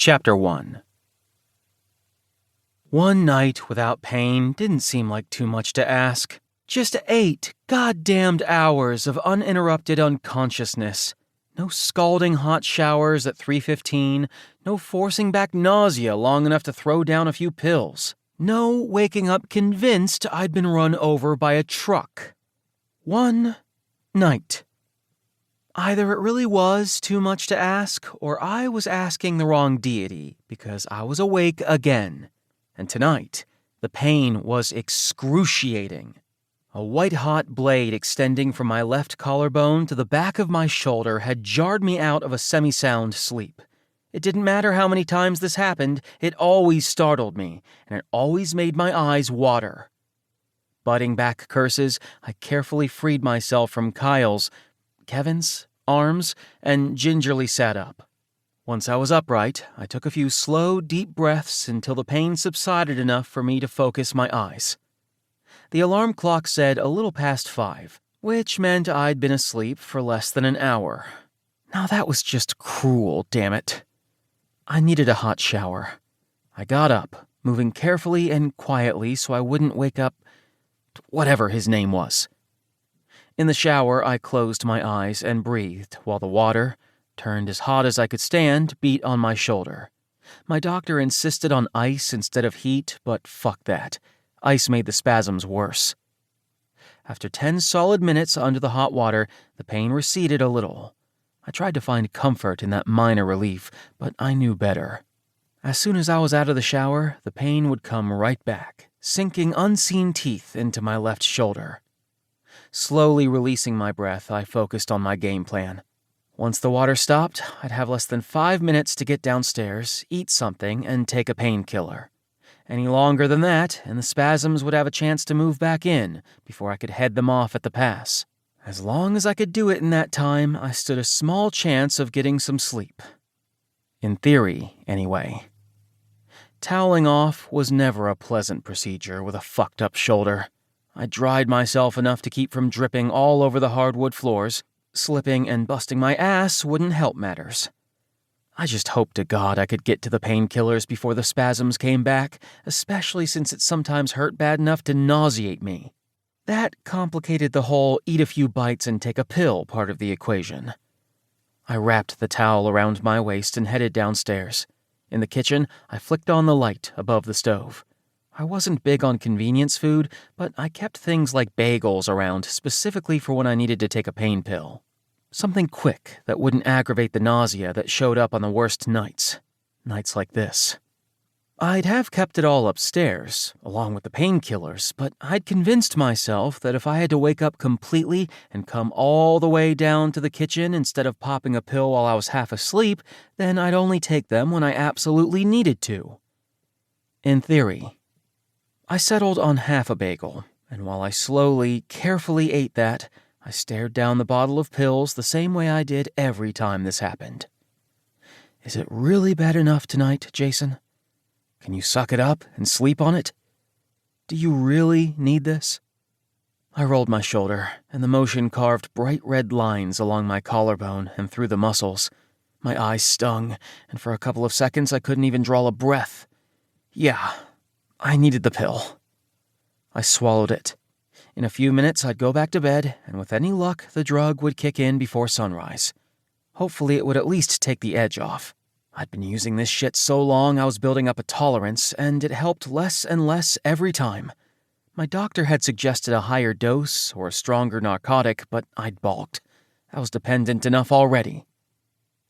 Chapter 1. One night without pain didn't seem like too much to ask. Just 8 goddamned hours of uninterrupted unconsciousness. No scalding hot showers at 3:15, no forcing back nausea long enough to throw down a few pills. No waking up convinced I'd been run over by a truck. One night. Either it really was too much to ask, or I was asking the wrong deity, because I was awake again. And tonight, the pain was excruciating. A white-hot blade extending from my left collarbone to the back of my shoulder had jarred me out of a semi-sound sleep. It didn't matter how many times this happened, it always startled me, and it always made my eyes water. Butting back curses, I carefully freed myself from Kevin's arms and gingerly sat up. Once I was upright, I took a few slow, deep breaths until the pain subsided enough for me to focus my eyes. The alarm clock said a little past 5, which meant I'd been asleep for less than an hour. Now that was just cruel, damn it. I needed a hot shower. I got up, moving carefully and quietly so I wouldn't wake up whatever his name was. In the shower, I closed my eyes and breathed while the water, turned as hot as I could stand, beat on my shoulder. My doctor insisted on ice instead of heat, but fuck that. Ice made the spasms worse. After 10 solid minutes under the hot water, the pain receded a little. I tried to find comfort in that minor relief, but I knew better. As soon as I was out of the shower, the pain would come right back, sinking unseen teeth into my left shoulder. Slowly releasing my breath, I focused on my game plan. Once the water stopped, I'd have less than 5 minutes to get downstairs, eat something, and take a painkiller. Any longer than that, and the spasms would have a chance to move back in before I could head them off at the pass. As long as I could do it in that time, I stood a small chance of getting some sleep. In theory, anyway. Toweling off was never a pleasant procedure with a fucked up shoulder. I dried myself enough to keep from dripping all over the hardwood floors. Slipping and busting my ass wouldn't help matters. I just hoped to God I could get to the painkillers before the spasms came back, especially since it sometimes hurt bad enough to nauseate me. That complicated the whole eat a few bites and take a pill part of the equation. I wrapped the towel around my waist and headed downstairs. In the kitchen, I flicked on the light above the stove. I wasn't big on convenience food, but I kept things like bagels around specifically for when I needed to take a pain pill. Something quick that wouldn't aggravate the nausea that showed up on the worst nights. Nights like this. I'd have kept it all upstairs, along with the painkillers, but I'd convinced myself that if I had to wake up completely and come all the way down to the kitchen instead of popping a pill while I was half asleep, then I'd only take them when I absolutely needed to. In theory. I settled on half a bagel, and while I slowly, carefully ate that, I stared down the bottle of pills the same way I did every time this happened. Is it really bad enough tonight, Jason? Can you suck it up and sleep on it? Do you really need this? I rolled my shoulder, and the motion carved bright red lines along my collarbone and through the muscles. My eyes stung, and for a couple of seconds I couldn't even draw a breath. Yeah, I needed the pill. I swallowed it. In a few minutes, I'd go back to bed, and with any luck, the drug would kick in before sunrise. Hopefully, it would at least take the edge off. I'd been using this shit so long I was building up a tolerance, and it helped less and less every time. My doctor had suggested a higher dose or a stronger narcotic, but I'd balked. I was dependent enough already.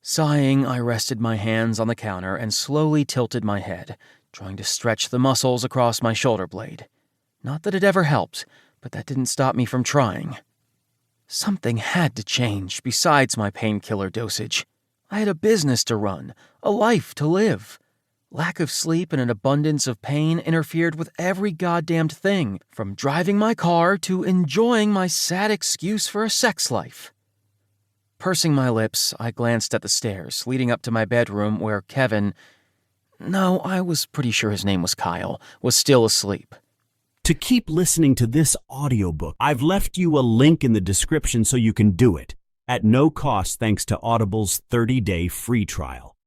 Sighing, I rested my hands on the counter and slowly tilted my head, trying to stretch the muscles across my shoulder blade. Not that it ever helped, but that didn't stop me from trying. Something had to change besides my painkiller dosage. I had a business to run, a life to live. Lack of sleep and an abundance of pain interfered with every goddamned thing, from driving my car to enjoying my sad excuse for a sex life. Pursing my lips, I glanced at the stairs leading up to my bedroom where Kevin— no, I was pretty sure his name was Kyle— was still asleep. To keep listening to this audiobook, I've left you a link in the description so you can do it, at no cost thanks to Audible's 30-day free trial.